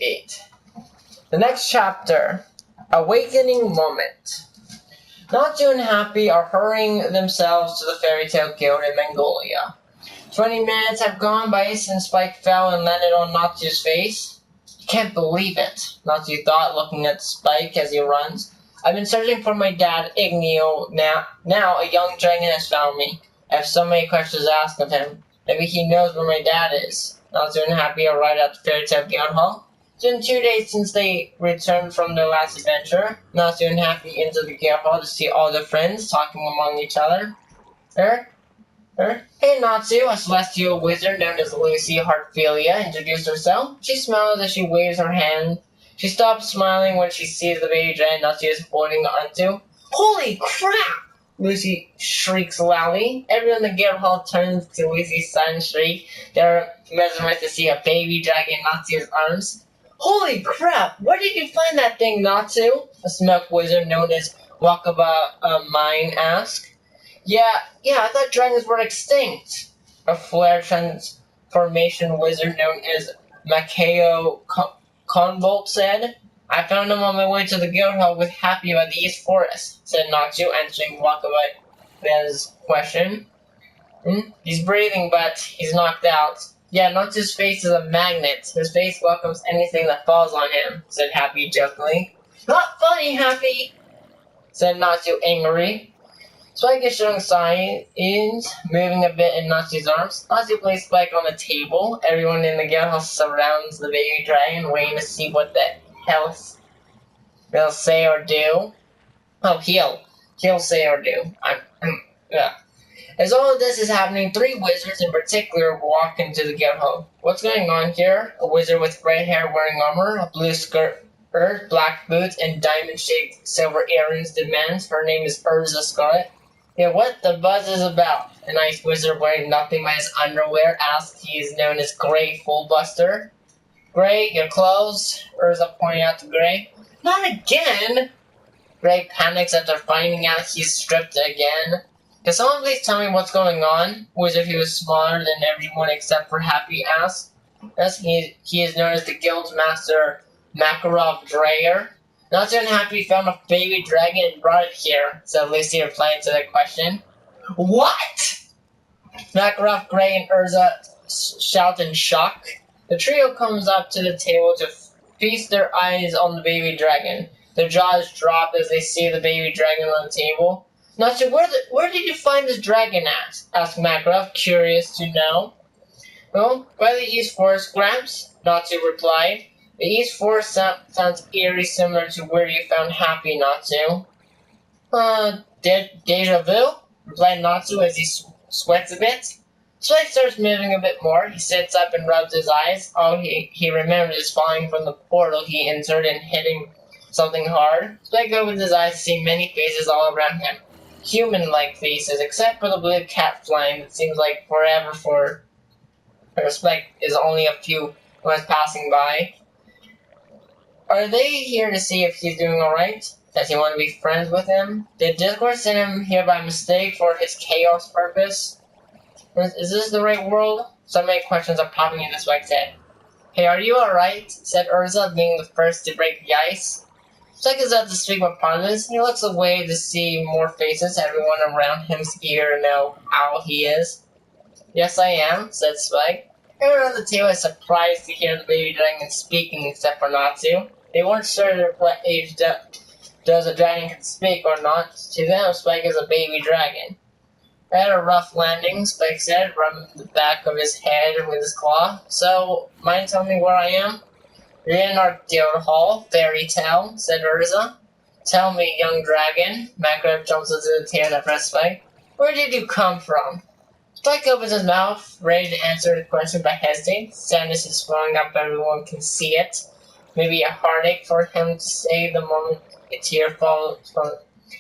8. The next chapter, Awakening Moment. Natsu and Happy are hurrying themselves to the Fairy Tale Guild in Mongolia. 20 minutes have gone by since Spike fell and landed on Natsu's face. You can't believe it, Natsu thought, looking at Spike as he runs. I've been searching for my dad, Igneo. Now a young dragon has found me. I have so many questions to ask of him. Maybe he knows where my dad is. Natsu and Happy arrived at the Fairy Tale Guild Hall. It's been 2 days since they returned from their last adventure. Natsu and Happy entered the guild hall to see all their friends talking among each other. Hey Natsu, a celestial wizard known as Lucy Heartfilia, introduced herself. She smiles as she waves her hand. She stops smiling when she sees the baby dragon Natsu is holding onto. Holy crap! Lucy shrieks loudly. Everyone in the guild hall turns to Lucy's sudden shriek. They're mesmerized to see a baby dragon in Natsu's arms. Holy crap! Where did you find that thing, Natsu? A smoke wizard known as Wakaba Mine asked. Yeah, I thought dragons were extinct. A flare transformation wizard known as Makeo Convolt said. I found him on my way to the guild hall with Happy by the East Forest, said Natsu, answering Wakaba's question. He's breathing, but he's knocked out. Yeah, Natsu's face is a magnet. His face welcomes anything that falls on him, said Happy jokingly. Not funny, Happy, said Natsu angrily. Spike is showing signs, moving a bit in Natsu's arms. Natsu places Spike on the table. Everyone in the guild hall surrounds the baby dragon, waiting to see what the hell they'll say or do. Oh, he'll say or do. Yeah. As all of this is happening, 3 wizards in particular walk into the guild hall. What's going on here? A wizard with red hair wearing armor, a blue skirt, black boots, and diamond-shaped silver earrings demands. Her name is Urza Scarlet. Yeah, what the buzz is about? A nice wizard wearing nothing but his underwear asks. He is known as Grey Fullbuster. Grey, your clothes? Urza pointing out to Grey. Not again! Grey panics after finding out he's stripped again. Can someone please tell me what's going on? Wizard who is smaller than everyone except for Happy asks. Yes, he is known as the Guild's Master Makarov Dreyer. Natsu and Happy found a baby dragon and brought it here, said Lucy, replying to their question. What? Makarov, Grey, and Urza shout in shock. The trio comes up to the table to feast their eyes on the baby dragon. Their jaws drop as they see the baby dragon on the table. Natsu, where did you find this dragon at? Asked Makarov, curious to know. Well, by the East Forest, Gramps, Natsu replied. The East Forest sounds eerie similar to where you found Happy, Natsu. Deja vu? Replied Natsu as he sweats a bit. Spike starts moving a bit more. He sits up and rubs his eyes. All he remembers is falling from the portal he entered and hitting something hard. Spike opens his eyes to see many faces all around him. Human-like faces, except for the blue cat flying. It seems like forever for Spike is only a few months passing by. Are they here to see if he's doing alright? Does he want to be friends with him? Did Discord send him here by mistake for his chaos purpose? Is this the right world? So many questions are popping into Spike's head. Hey, are you alright? Said Urza, being the first to break the ice. Spike is at the speak with Parliament. He looks away to see more faces. Everyone around him's eager to know how he is. Yes, I am, said Spike. Everyone on the table is surprised to hear the baby dragon speaking except for Natsu. They weren't sure what age does a dragon can speak or not. To them, Spike is a baby dragon. I had a rough landing, Spike said, rubbing the back of his head with his claw. So, mind telling me where I am? You're in our guild hall, Fairy Tale, said Urza. Tell me, young dragon. Makarov jumps into the tail and pressed Spike. Where did you come from? Spike opens his mouth, ready to answer the question, but hesitates. Sadness is flowing up, everyone can see it. Maybe a heartache for him to say the moment a tear falls from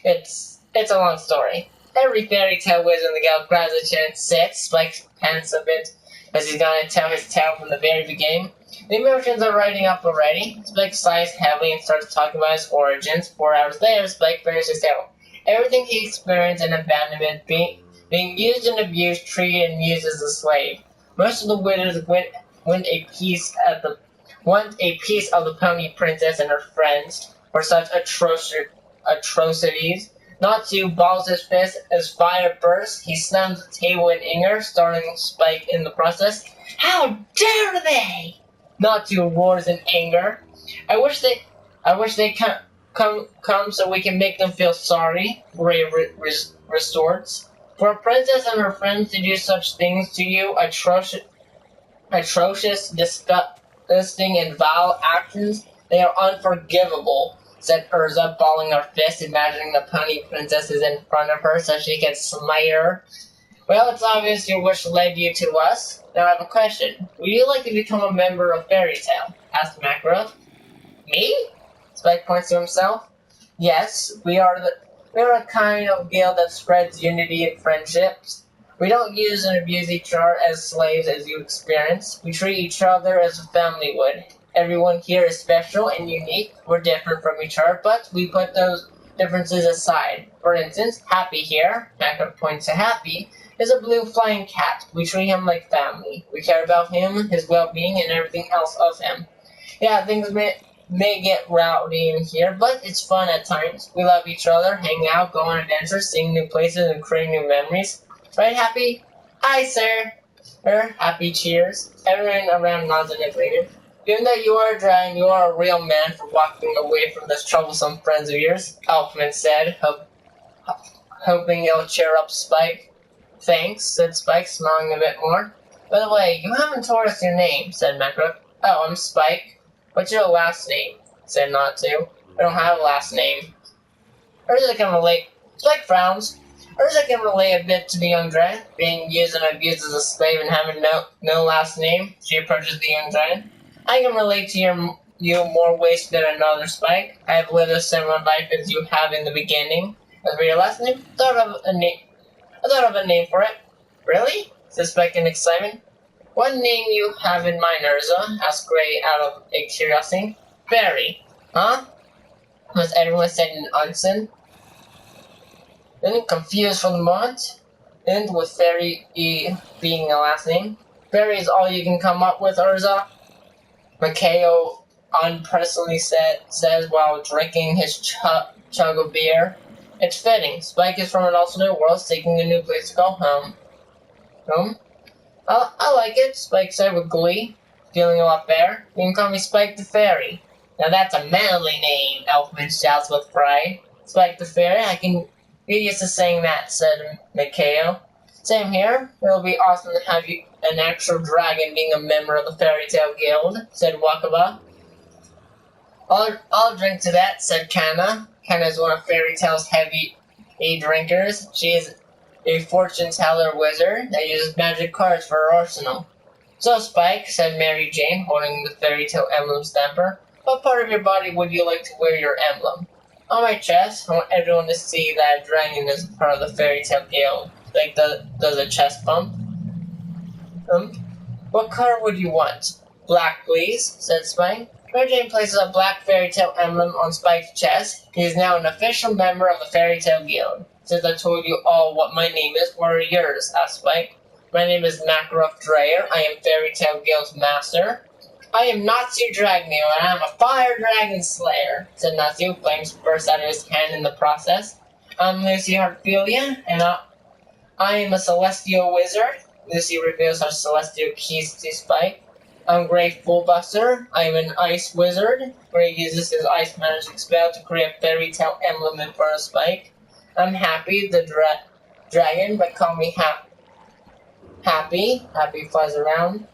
It's a long story. Every fairy tale wizard in the guild grabs a chair and sits. Spike pants a bit as he's gonna tell his tale from the very beginning. The emotions are riding up already. Spike sighs heavily and starts talking about his origins. 4 hours later, Spike finishes his tale. Everything he experienced in abandonment, being used and abused, treated and used as a slave. Most of the winners win a piece at the Want a piece of the pony princess and her friends for such atrocities. Not to balls his fist as fire bursts. He slammed the table in anger, starting Spike in the process. How dare they! Not to roars in anger. I wish they come so we can make them feel sorry. Ray retorts. For a princess and her friends to do such things to you, atrocious, disgusting, and vile actions, they are unforgivable, said Urza, balling her fist, imagining the pony princess is in front of her so she can smite her. Well, it's obvious your wish led you to us. Now I have a question. Would you like to become a member of Fairy Tail? Asked Macro. Me? Spike points to himself. Yes, we are a kind of guild that spreads unity and friendships. We don't use and abuse each other as slaves as you experience. We treat each other as a family would. Everyone here is special and unique. We're different from each other, but we put those differences aside. For instance, Happy here, Macro points to Happy, is a blue flying cat. We treat him like family. We care about him, his well-being, and everything else of him. Yeah, things may get rowdy in here, but it's fun at times. We love each other, hang out, go on adventures, seeing new places, and create new memories. Right, Happy? Aye, sir. Happy cheers. Everyone around nods and agrees. Given that you are a dragon, you are a real man for walking away from those troublesome friends of yours, Elfman said, hoping it'll cheer up Spike. Thanks, said Spike, smiling a bit more. By the way, you haven't told us your name, said Macro. Oh, I'm Spike. What's your last name? Said Natsu. I don't have a last name. Urza can relate. Spike frowns. Urza can relate a bit to the young dragon, being used and abused as a slave and having no last name. She approaches the young dragon. I can relate to you more ways than another, Spike. I have lived a similar life as you have in the beginning. As for your last name, I thought of a name for it. Really? Said Spike in excitement. What name you have in mind, Urza? Asked Gray out of a curiosity. Fairy. Huh? Was everyone said in unison. Then confused for the moment, and with Fairy being a last name. Fairy is all you can come up with, Urza? Makeo unprecedented says while drinking his chug of beer. It's fitting. Spike is from an alternate world, seeking a new place to go home. Home? I like it, Spike said with glee, feeling a lot better. You can call me Spike the Fairy. Now that's a manly name, Elfman shouts with pride. Spike the Fairy, I can get used to saying that, said Makeo. Same here. It'll be awesome to have you an actual dragon being a member of the Fairy Tail Guild, said Wakaba. I'll drink to that, said Kana. Kana is one of Fairy Tail's heavy drinkers. She is a fortune teller wizard that uses magic cards for her arsenal. So, Spike, said Mary Jane, holding the Fairy Tail emblem stamper, what part of your body would you like to wear your emblem? On my chest. I want everyone to see that a dragon is part of the Fairy Tail Guild. Like, does a chest bump? What color would you want? Black, please, said Spike. Mary Jane places a black Fairy Tail emblem on Spike's chest. He is now an official member of the Fairy Tail Guild. Since I told you all what my name is, what are yours? Asked Spike. My name is Makarov Dreyer. I am Fairy Tail Guild's master. I am Natsu Dragneel, and I am a fire dragon slayer, said Natsu. Flames burst out of his hand in the process. I'm Lucy Heartfilia, and I am a celestial wizard. Lucy reveals her celestial keys to Spike. I'm Gray Fullbuster. I'm an ice wizard. Gray uses his ice magic spell to create a fairy tale emblem in front of Spike. I'm Happy, the dragon, but call me Happy. Happy flies around.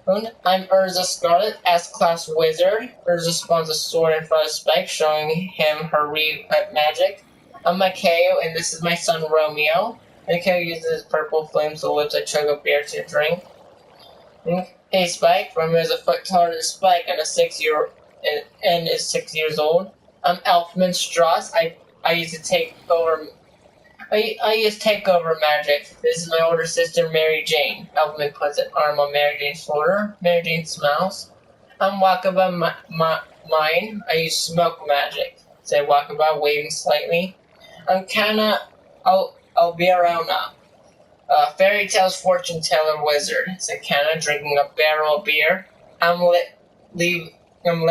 I'm Urza Scarlet, S-Class Wizard. Urza spawns a sword in front of Spike, showing him her re-equipped magic. I'm Makeo, and this is my son Romeo. Makeo uses his purple flames to lift a chug of beer to drink. Hey Spike, Romeo is a foot taller than Spike and is 6 years old. I'm Elfman Strauss. I used to take over. I use takeover magic. This is my older sister, Mary Jane. Elfman puts an arm on Mary Jane's shoulder. Mary Jane smiles. I'm Wakaba Mine. I use smoke magic, said Wakaba, waving slightly. I'm Kana Albiarona. Fairy Tale's fortune teller wizard, said Kana, drinking a barrel of beer. I'm I'm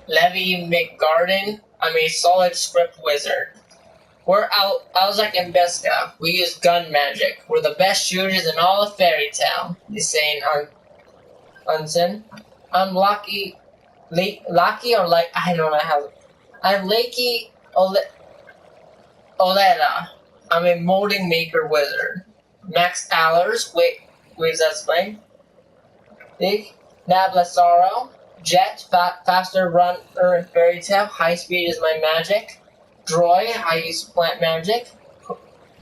Levy McGarden. I'm a solid script wizard. We're Alzak and Beska. We use gun magic. We're the best shooters in all of Fairy Tale. He's saying Unsen. I'm Lucky or like I don't know how. I'm Lakey Oleta. I'm a molding maker wizard. Max Allers. Waves that spring. Big Nablasaro. Jet, faster runner in Fairy Tale. High speed is my magic. Droid, I use plant magic.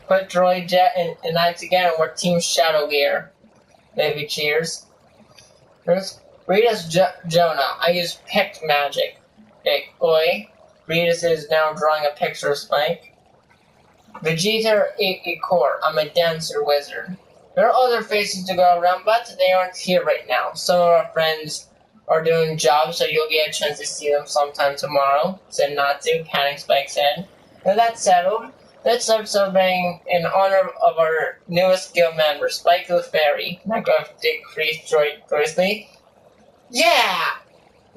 Put Droid, Jet, and I together and we're Team Shadow Gear. Maybe cheers. There's Rita's Jonah. I use Pict magic. Big Oi. Rita's is now drawing a picture of Spike. Vegeta Ikor. I'm a dancer wizard. There are other faces to go around, but they aren't here right now. Some of our friends are doing jobs, so you'll get a chance to see them sometime tomorrow, said Natsu, patting Spike's head. Now that's settled, let's start celebrating in honor of our newest guild member, Spike the Fairy. Not going to decrease joyously. Yeah!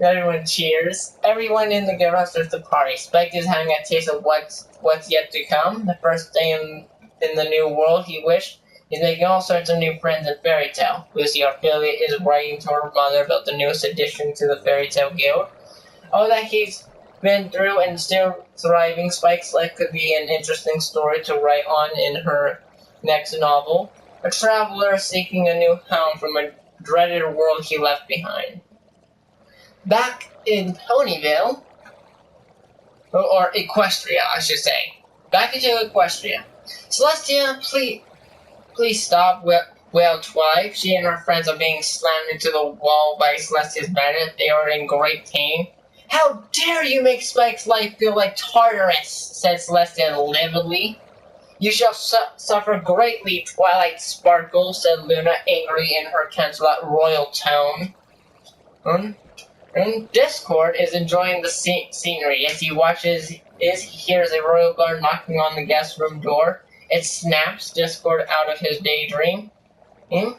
Everyone cheers. Everyone in the guild starts to party. Spike is having a taste of what's yet to come. The first day in the new world, he wished. He's making all sorts of new friends in Fairy Tale. Lucy Ophelia is writing to her mother about the newest addition to the Fairy Tale Guild. All that he's been through and still thriving, Spike's life could be an interesting story to write on in her next novel. A traveler seeking a new home from a dreaded world he left behind. Back in Ponyville, or Equestria, I should say. Back into Equestria. Celestia, please stop, wailed Twilight. She and her friends are being slammed into the wall by Celestia's bandit. They are in great pain. How dare you make Spike's life feel like Tartarus, said Celestia lividly. You shall suffer greatly, Twilight Sparkle, said Luna, angry in her Cancelot royal tone. And Discord is enjoying the scenery. As he hears a royal guard knocking on the guest room door. It snaps Discord out of his daydream.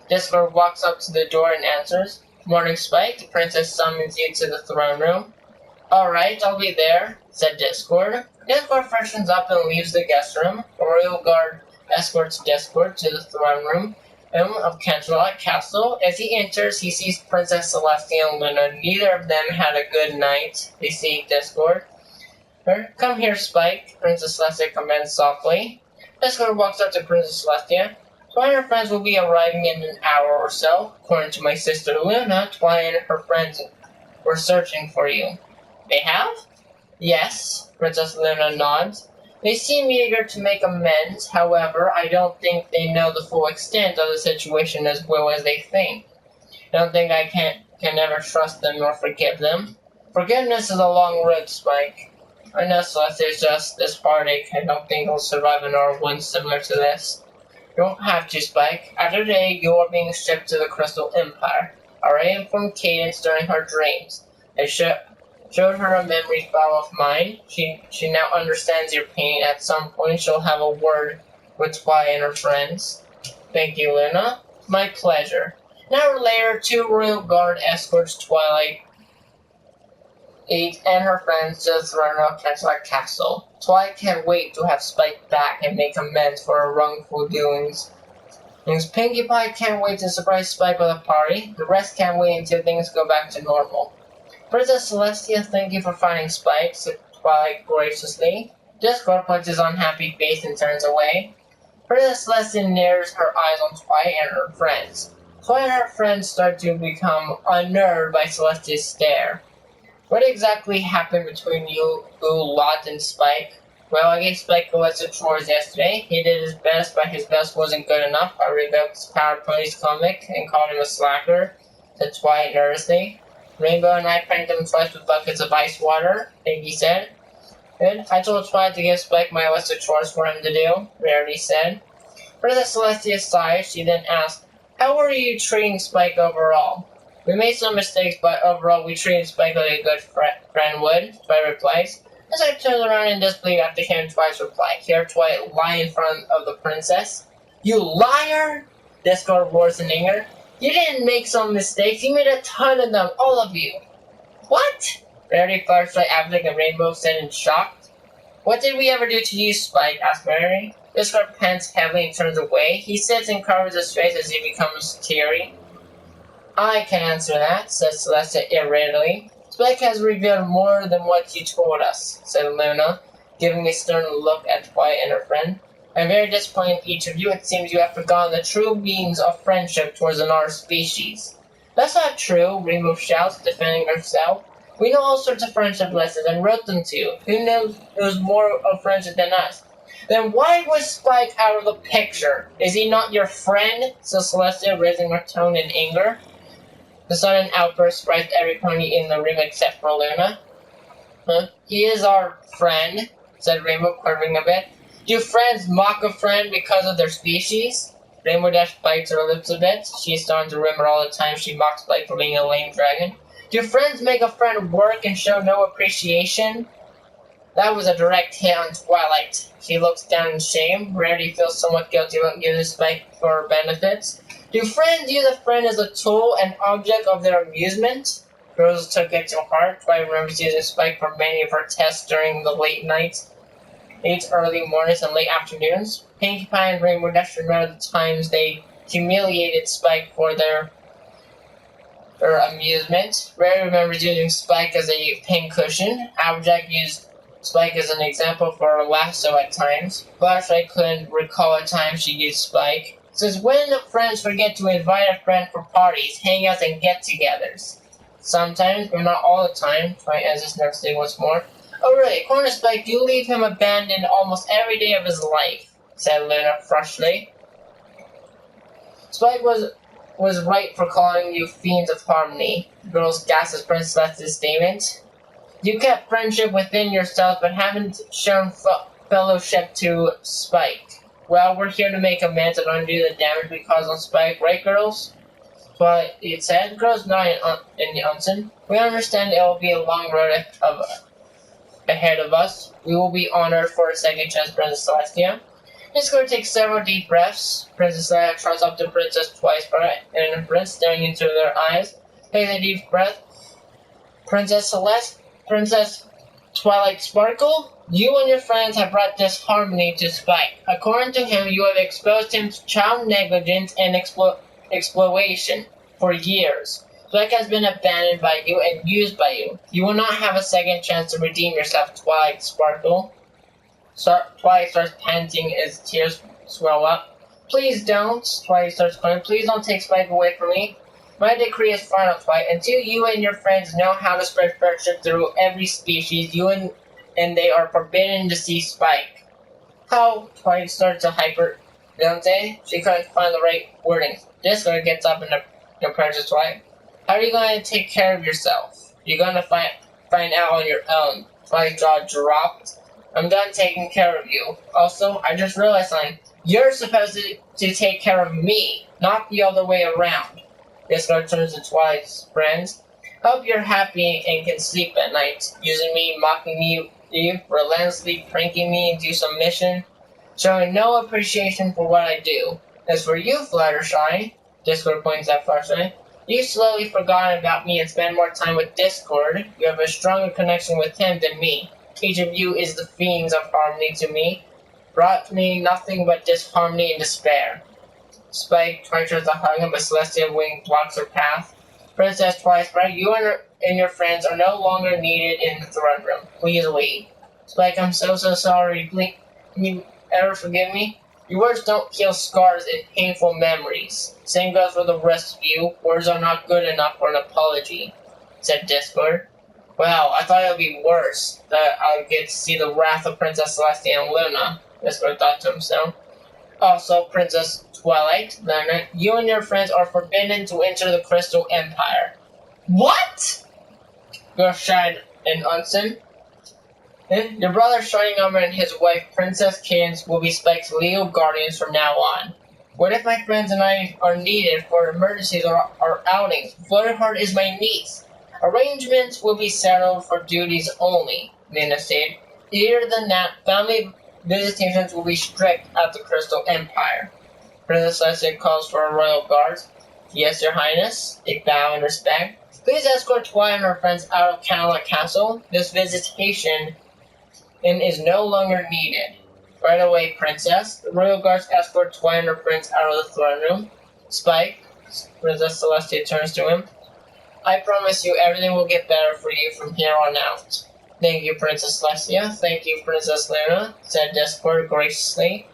Discord walks up to the door and answers. Morning, Spike. The princess summons you to the throne room. Alright, I'll be there, said Discord. Discord freshens up and leaves the guest room. A royal guard escorts Discord to the throne room of Canterlot Castle. As he enters, he sees Princess Celestia and Luna. Neither of them had a good night. They see Discord. Come here, Spike, Princess Celestia commands softly. Discord walks up to Princess Celestia. Twilight and her friends will be arriving in an hour or so. According to my sister Luna, Twilight and her friends were searching for you. They have? Yes, Princess Luna nods. They seem eager to make amends. However, I don't think they know the full extent of the situation as well as they think. I don't think I can ever trust them nor forgive them. Forgiveness is a long road, Spike. I know Celestia is just this heartache. I don't think it'll survive another one similar to this. You don't have to, Spike. After today, you are being shipped to the Crystal Empire. I already informed Cadence during her dreams. I showed her a memory file of mine. She now understands your pain. At some point, she'll have a word with Twilight and her friends. Thank you, Luna. My pleasure. An hour later, 2 royal guard escorts Twilight and her friends to the throne of Canterlot Castle. Twilight can't wait to have Spike back and make amends for her wrongful doings. Pinkie Pie can't wait to surprise Spike with a party. The rest can't wait until things go back to normal. Princess Celestia, thank you for finding Spike, said Twilight graciously. Discord puts his unhappy face and turns away. Princess Celestia narrows her eyes on Twilight and her friends. Twilight and her friends start to become unnerved by Celestia's stare. What exactly happened between you, Lot, and Spike? Well, I gave Spike a list of chores yesterday. He did his best, but his best wasn't good enough. I revoked his Power Ponies comic and called him a slacker, said Twilight nervously. Rainbow and I pranked him twice with buckets of ice water, Pinkie said. Good. I told Twilight to give Spike my list of chores for him to do, Rarity said. Princess Celestia sighed. She then asked, how were you treating Spike overall? We made some mistakes, but overall we treated Spike like a good friend would, Twilight replies. As I turned around in disbelief after hearing Twilight's reply, hear Twilight lie in front of the princess. You liar! Discord roars in anger. You didn't make some mistakes, you made a ton of them, all of you. What? Rarity Firefly Appling and Rainbow said in shock. What did we ever do to you, Spike? Asked Rarity. Discord pants heavily and turns away. He sits and covers his face as he becomes teary. I can answer that, said Celestia irritably. Spike has revealed more than what you told us, said Luna, giving a stern look at Twilight and her friend. I'm very disappointed in each of you. It seems you have forgotten the true means of friendship towards another species. That's not true, Rainbow shouts, defending herself. We know all sorts of friendship lessons and wrote them to you. Who knows more of friendship than us? Then why was Spike out of the picture? Is he not your friend? Said Celestia, raising her tone in anger. The sudden outburst surprised everybody in the room except for Luna. Huh? He is our friend, said Rainbow, quivering a bit. Do friends mock a friend because of their species? Rainbow Dash bites her lips a bit. She's starting to remember all the time she mocked Spike for being a lame dragon. Do friends make a friend work and show no appreciation? That was a direct hit on Twilight. She looks down in shame. Rarity feels somewhat guilty about giving Spike for her benefits. Do friends use a friend as a tool and object of their amusement? Girls took it to heart. Twilight remembers using Spike for many of her tests during the late nights, early mornings, and late afternoons. Pinkie Pie and Rainbow Dash remember the times they humiliated Spike for their amusement. Rarity remembers using Spike as a pincushion. Applejack used Spike as an example for her lasso at times. Flashlight couldn't recall a time she used Spike. Since when friends forget to invite a friend for parties, hangouts, and get-togethers? Sometimes, but not all the time. Twilight answers nervously once more. Oh really, according to Spike, you leave him abandoned almost every day of his life, said Luna freshly. Spike was right for calling you fiends of harmony. The girls gasped as Prince Celestia's statement. You kept friendship within yourself, but haven't shown fellowship to Spike. Well, we're here to make amends and undo the damage we caused on Spike, right, girls? But it said, girls not in unison. We understand it will be a long road ahead of us. We will be honored for a second chance, Princess Celestia. Discord takes several deep breaths. Princess Leia trusts up to Princess twice, and the prince staring into their eyes. Takes a deep breath. Princess Celeste, Princess Twilight Sparkle, you and your friends have brought disharmony to Spike. According to him, you have exposed him to child negligence and exploitation for years. Spike has been abandoned by you and used by you. You will not have a second chance to redeem yourself, Twilight Sparkle. Twilight starts panting as tears swell up. Please don't, Twilight starts crying. Please don't take Spike away from me. My decree is final, Twilight. Until you and your friends know how to spread friendship through every species, you and they are forbidden to see Spike. How? Twilight starts to hyper, don't they? She couldn't find the right wording. Discord gets up and approaches Twilight. How are you going to take care of yourself? You're going to find out on your own. Twilight's jaw dropped. I'm done taking care of you. Also, I just realized something. You're supposed to take care of me, not the other way around. Discord turns to Twilight's friends. Hope you're happy and can sleep at night. Using me, mocking you, relentlessly pranking me into submission, showing no appreciation for what I do. As for you, Fluttershy, Discord points at Fluttershy, you've slowly forgotten about me and spend more time with Discord. You have a stronger connection with him than me. Each of you is the fiends of harmony to me. Brought me nothing but disharmony and despair. Spike tries to hug him, but Celestia Wing blocks her path. Princess Twilight, you and your friends are no longer needed in the throne room. Please leave. Spike, I'm so sorry. Please, can you ever forgive me? Your words don't heal scars and painful memories. Same goes for the rest of you. Words are not good enough for an apology, said Discord. Well, I thought it would be worse, that I would get to see the wrath of Princess Celestia and Luna, Discord thought to himself. Also, Princess Twilight, Luna, you and your friends are forbidden to enter the Crystal Empire. What? Girl shouted in unison. Your brother Shining Armor and his wife, Princess Cadance, will be Spike's legal guardians from now on. What if my friends and I are needed for emergencies or outings? Flutterheart is my niece. Arrangements will be settled for duties only, Luna said. Other than that, family visitations will be strict at the Crystal Empire. Princess Celestia calls for a royal guard. Yes, Your Highness. They bow in respect. Please escort Twilight and her friends out of Cadillac Castle. This visitation is no longer needed. Right away, Princess. The royal guards escort Twilight and her friends out of the throne room. Spike, Princess Celestia turns to him. I promise you everything will get better for you from here on out. Thank you, Princess Celestia. Thank you, Princess Luna, said Discord graciously.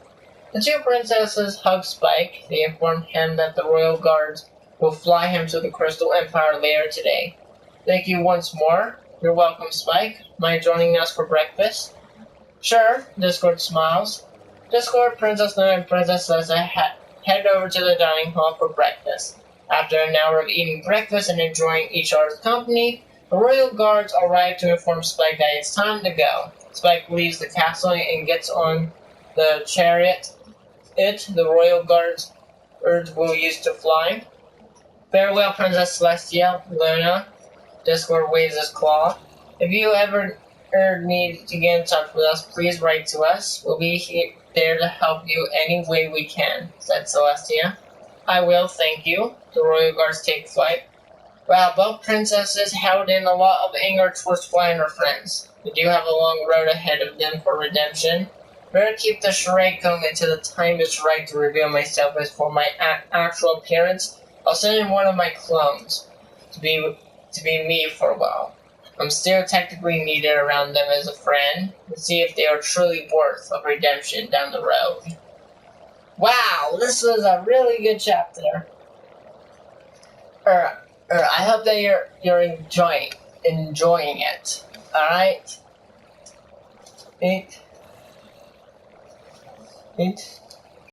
The two princesses hugged Spike. They informed him that the royal guards will fly him to the Crystal Empire later today. Thank you once more. You're welcome, Spike. Mind joining us for breakfast? Sure, Discord smiles. Discord, Princess Luna, and Princess Celestia head over to the dining hall for breakfast. After an hour of eating breakfast and enjoying each other's company, the royal guards arrive to inform Spike that it's time to go. Spike leaves the castle and gets on the chariot the royal guards will use to fly. Farewell, Princess Celestia, Luna. Discord waves his claw. If you ever need to get in touch with us, please write to us. We'll be there to help you any way we can, said Celestia. I will, thank you. The royal guards take flight. Wow, both princesses held in a lot of anger towards Twilight and her friends. They do have a long road ahead of them for redemption. Better keep the charade going until the time is right to reveal myself. As for my actual appearance, I'll send in one of my clones to be me for a while. I'm still technically needed around them as a friend to see if they are truly worth of redemption down the road. Wow, this was a really good chapter. I hope that you're enjoying it. All right. It